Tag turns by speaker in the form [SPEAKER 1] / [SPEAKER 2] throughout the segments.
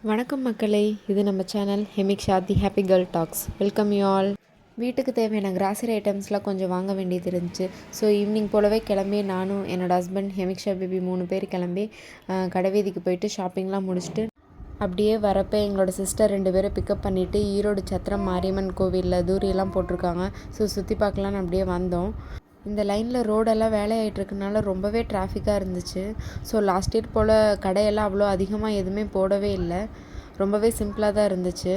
[SPEAKER 1] வணக்கம் மக்களே, இது நம்ம channel Hemiksha the happy girl talks. Welcome you all. வீட்டுக்கு தேவையான கிராசரி ஐட்டம்ஸ்லாம் கொஞ்சம் வாங்க வேண்டியது இருந்துச்சு. ஸோ ஈவினிங் போலவே கிளம்பி நானும் என்னோடய ஹஸ்பண்ட் ஹெமிக்ஷா பேபி 3 பேர் கிளம்பி கடைவீதிக்கு போயிட்டு ஷாப்பிங்லாம் முடிச்சுட்டு அப்படியே வரப்போ எங்களோட சிஸ்டர் 2 பேரை பிக்கப் பண்ணிவிட்டு ஈரோடு சத்திரம் மாரியம்மன் கோவிலில் தூரியெல்லாம் போட்டிருக்காங்க. ஸோ சுற்றி பார்க்கலான்னு அப்படியே வந்தோம். இந்த லைனில் ரோடெல்லாம் வேலையாகிட்ருக்கனால ரொம்பவே டிராஃபிக்காக இருந்துச்சு. ஸோ லாஸ்ட் இயர் போல் கடையெல்லாம் அவ்வளோ அதிகமாக எதுவுமே போடவே இல்லை. ரொம்பவே சிம்பிளாக தான் இருந்துச்சு.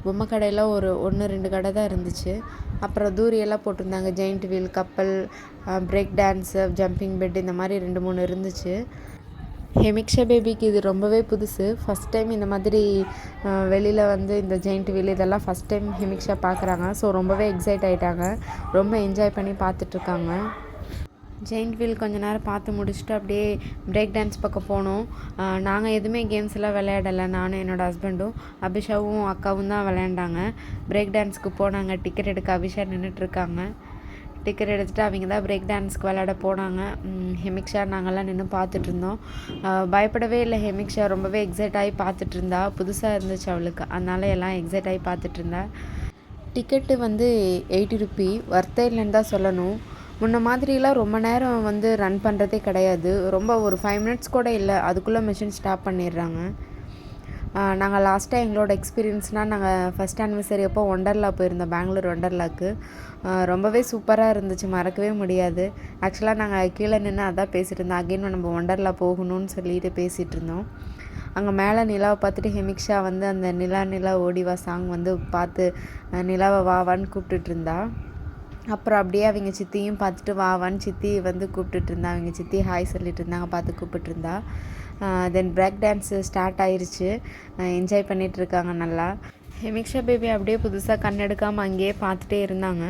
[SPEAKER 1] பொம்மை கடையெல்லாம் ஒரு 1-2 கடை தான் இருந்துச்சு. அப்புறம் தூரியெல்லாம் போட்டிருந்தாங்க. ஜெயிண்ட் வீல், கப்பல், பிரேக் டான்ஸு, ஜம்பிங் பெட், இந்த மாதிரி 2-3 இருந்துச்சு. ஹெமிக்ஷா பேபிக்கு இது ரொம்பவே புதுசு. ஃபஸ்ட் டைம் இந்த மாதிரி வெளியில் வந்து இந்த ஜெயிண்ட் வீல் இதெல்லாம் ஃபஸ்ட் டைம் ஹெமிக்ஷா பார்க்குறாங்க. ஸோ ரொம்பவே எக்ஸைட் ஆகிட்டாங்க. ரொம்ப என்ஜாய் பண்ணி பார்த்துட்ருக்காங்க. ஜெயிண்ட் வீல் கொஞ்ச நேரம் பார்த்து முடிச்சுட்டு அப்படியே பிரேக் டான்ஸ் பக்கம் போனோம். நாங்கள் எதுவுமே கேம்ஸ் எல்லாம் விளையாடலை. நானும் என்னோடய ஹஸ்பண்டும் அபிஷாவும் அக்காவும் தான் விளையாண்டாங்க. பிரேக் டான்ஸுக்கு போனாங்க. டிக்கெட் எடுக்க அபிஷா நின்றுட்டுருக்காங்க. டிக்கெட் எடுத்துகிட்டு அவங்க தான் பிரேக் டான்ஸ்க்கு விளையாட போனாங்க. ஹெமிக்ஷா நாங்கள்லாம் நின்று பார்த்துட்ருந்தோம். பயப்படவே இல்லை. ஹெமிக்ஷா ரொம்பவே எக்ஸைட் ஆகி பார்த்துட்ருந்தா. புதுசாக இருந்துச்சு அவளுக்கு, அதனால் எல்லாம் எக்ஸைட் ஆகி பார்த்துட்ருந்தா. டிக்கெட்டு வந்து 80 ரூபி. ஒர்த்தே இல்லைன்னு தான் சொல்லணும். முன்ன மாதிரிலாம் ரொம்ப நேரம் வந்து ரன் பண்ணுறதே கிடையாது. ரொம்ப ஒரு 5 மினிட்ஸ் கூட இல்லை, அதுக்குள்ளே மிஷின் ஸ்டாப் பண்ணிடுறாங்க. நாங்கள் லாஸ்ட்டாக எங்களோட எக்ஸ்பீரியன்ஸ்னால் நாங்கள் ஃபஸ்ட் ஆனிவர்சரி அப்போ ஒண்டர்லா போயிருந்தோம், பெங்களூர் ஒண்டர்லாவுக்கு. ரொம்பவே சூப்பராக இருந்துச்சு, மறக்கவே முடியாது. ஆக்சுவலாக நாங்கள் கீழே நின்று அதான் பேசிகிட்டு இருந்தோம். அகெயின் நம்ம ஒண்டர்லா போகணும்னு சொல்லிட்டு பேசிகிட்டு இருந்தோம். அங்கே மேலே நிலாவை பார்த்துட்டு ஹெமிக்ஷா வந்து அந்த நிலா நிலா ஓடிவா சாங் வந்து பார்த்து நிலாவை வாவான்னு கூப்பிட்டுட்டு இருந்தா. அப்புறம் அப்படியே அவங்க சித்தியும் பார்த்துட்டு வாவான்னு சித்தி வந்து கூப்பிட்டுட்டு இருந்தா. அவங்க சித்தி ஹாய் சொல்லிட்டு இருந்தாங்க, பார்த்து கூப்பிட்டுருந்தா. தென் பிரேக் டான்ஸு ஸ்டார்ட் ஆயிடுச்சு. என்ஜாய் பண்ணிகிட்ருக்காங்க நல்லா. ஹெமிக்ஷா பேபி அப்படியே புதுசாக கண்ணெடுக்காமல் அங்கேயே பார்த்துட்டே இருந்தாங்க.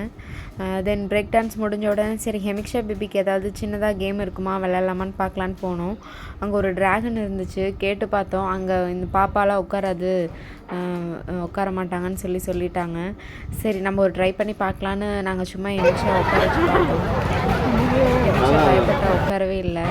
[SPEAKER 1] தென் பிரேக் டான்ஸ் முடிஞ்ச உடனே சரி ஹெமிக்ஷா பேபிக்கு ஏதாவது சின்னதாக கேம் இருக்குமா விளையாடலாமான்னு பார்க்கலான்னு போனோம். அங்கே ஒரு ட்ராகன் இருந்துச்சு. கேட்டு பார்த்தோம். அங்கே இந்த பாப்பாலாம் உட்காராது, உட்கார மாட்டாங்கன்னு சொல்லிட்டாங்க. சரி நம்ம ஒரு ட்ரை பண்ணி பார்க்கலான்னு நாங்கள் சும்மா ஹெமிக்ஷா உட்கார வச்சு பார்த்தோம். ஹெமிக்ஷா பயப்பட்டா உட்காரவே இல்லை.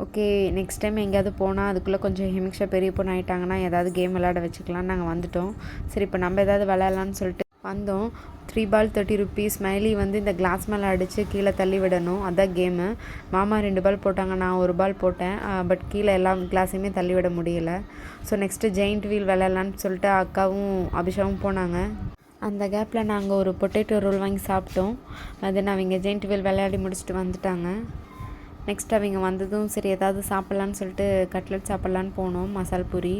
[SPEAKER 1] ஓகே, நெக்ஸ்ட் டைம் எங்கேயாவது போனால் அதுக்குள்ளே கொஞ்சம் ஹெமிக்ஷா பெரிய பொண்ணு ஆகிட்டாங்கன்னா ஏதாவது கேம் விளையாட வச்சுக்கலான்னு நாங்கள் வந்துட்டோம். சரி இப்போ நம்ம ஏதாவது விளையாடலான்னு சொல்லிட்டு வந்தோம். 3 பால் 30 ரூபீஸ். ஸ்மைலி வந்து இந்த கிளாஸ் மேலே அடித்து கீழே தள்ளி விடணும், அதான் கேமு. மாமா 2 பால் போட்டாங்க, நான் 1 பால் போட்டேன். பட் கீழே எல்லா கிளாஸையுமே தள்ளி விட முடியலை. ஸோ நெக்ஸ்ட்டு ஜெயிண்ட் வீல் விளையாடலான்னு சொல்லிட்டு அக்காவும் அபிஷாவும் போனாங்க. அந்த கேப்பில் நாங்கள் ஒரு பொட்டேட்டோ ரோல் வாங்கி சாப்பிட்டோம். தென் அவங்க ஜெயிண்ட் வீல் விளையாடி முடிச்சுட்டு வந்துட்டாங்க. நெக்ஸ்ட் அவங்க வந்ததும் சரி ஏதாவது சாப்பிட்லான்னு சொல்லிட்டு கட்லெட் சாப்பிட்லான்னு போனோம். மசால் பூரி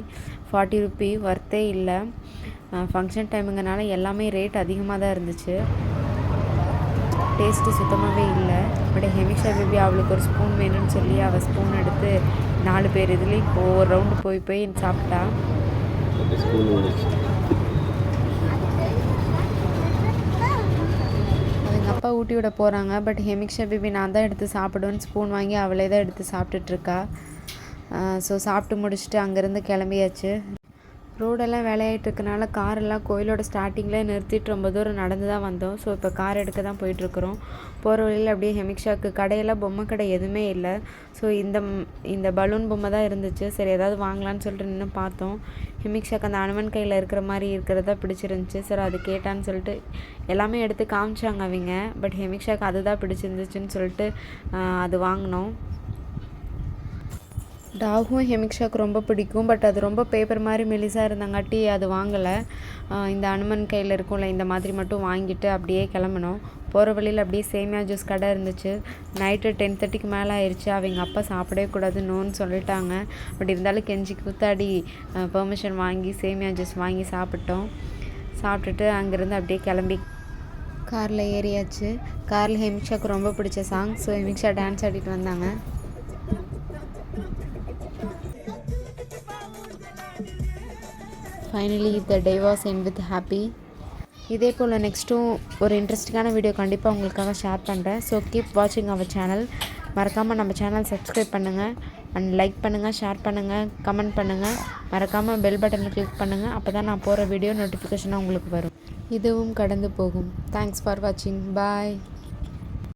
[SPEAKER 1] 40 ரூபி. ஒர்த்தே இல்லை. ஃபங்க்ஷன் டைமுங்கனால எல்லாமே ரேட் அதிகமாக தான் இருந்துச்சு. டேஸ்ட்டு சுத்தமாகவே இல்லை. பட் ஹெமிக்ஷா பேபி அவளுக்கு ஒரு ஸ்பூன் வேணும்னு சொல்லி அவள் ஸ்பூன் எடுத்து 4 பேர் இதுலேயும் ஒரு ரவுண்டு போய் சாப்பிட்டா. அப்பா ஊட்டி விட போகிறாங்க. பட் ஹெமிக்ஷா பேபி நான் தான் எடுத்து சாப்பிடுவேன்னு ஸ்பூன் வாங்கி அவளே தான் எடுத்து சாப்பிட்டுட்ருக்கா. ஸோ சாப்பிட்டு முடிச்சுட்டு அங்கேருந்து கிளம்பியாச்சு. ரோடெல்லாம் வேலையாகிட்ருக்கனால காரெல்லாம் கோயிலோட ஸ்டார்டிங்கில் நிறுத்திட்டு ரொம்ப தூரம் நடந்து தான் வந்தோம். ஸோ இப்போ கார் எடுக்க தான் போயிட்டுருக்குறோம். போகிற வழியில் அப்படியே ஹெமிக்ஷாவுக்கு கடையெல்லாம் பொம்மை கடை எதுவுமே இல்லை. ஸோ இந்த பலூன் பொம்மை தான் இருந்துச்சு. சரி ஏதாவது வாங்கலான்னு சொல்லிட்டு நின்று பார்த்தோம். ஹெமிக்ஷாக்கு அந்த அனுமன் கையில் இருக்கிற மாதிரி இருக்கிறதா பிடிச்சிருந்துச்சி. சரி அது கேட்டான்னு சொல்லிட்டு எல்லாமே எடுத்து காமிச்சாங்க அவங்க. பட் ஹெமிக்ஷாக்கு அதுதான் பிடிச்சிருந்துச்சுன்னு சொல்லிட்டு அது வாங்கினோம். டாகும் ஹெமிக்ஷாவுக்கு ரொம்ப பிடிக்கும். பட் அது ரொம்ப பேப்பர் மாதிரி மெலிசாக இருந்தங்காட்டி அது வாங்கலை. இந்த அனுமன் கையில் இருக்கும்ல, இந்த மாதிரி மட்டும் வாங்கிட்டு அப்படியே கிளம்பினோம். போகிற வழியில் அப்படியே சேமியா ஜூஸ் கடை இருந்துச்சு. நைட்டு 10:30க்கு மேலே ஆயிடுச்சு. அவங்க அப்பா சாப்பிடவே கூடாது நோன்னு சொல்லிட்டாங்க. பட் இருந்தாலும் கெஞ்சி கூத்தாடி பெர்மிஷன் வாங்கி சேமியா ஜூஸ் வாங்கி சாப்பிட்டோம். சாப்பிட்டுட்டு அங்கேருந்து அப்படியே கிளம்பி காரில் ஏறியாச்சு. காரில் ஹெமிக்ஷாவுக்கு ரொம்ப பிடிச்ச சாங். ஸோ ஹெமிக்ஷா டான்ஸ் ஆடிட்டு வந்தாங்க. Finally the day was end with happy. இதே போல் நெக்ஸ்ட்டும் ஒரு இன்ட்ரெஸ்டிங்கான வீடியோ கண்டிப்பாக உங்களுக்காக ஷேர் பண்ணுறேன். ஸோ கீப் வாட்சிங் அவர் சேனல். மறக்காமல் நம்ம சேனல் சப்ஸ்கிரைப் பண்ணுங்கள். அண்ட் லைக் பண்ணுங்கள், ஷேர் பண்ணுங்கள், கமெண்ட் பண்ணுங்கள். மறக்காமல் பெல் பட்டனை கிளிக் பண்ணுங்கள். அப்போ தான் நான் போகிற வீடியோ நோட்டிஃபிகேஷனாக உங்களுக்கு வரும். இதுவும் கடந்து போகும். தேங்க்ஸ் ஃபார் வாட்சிங். பாய்.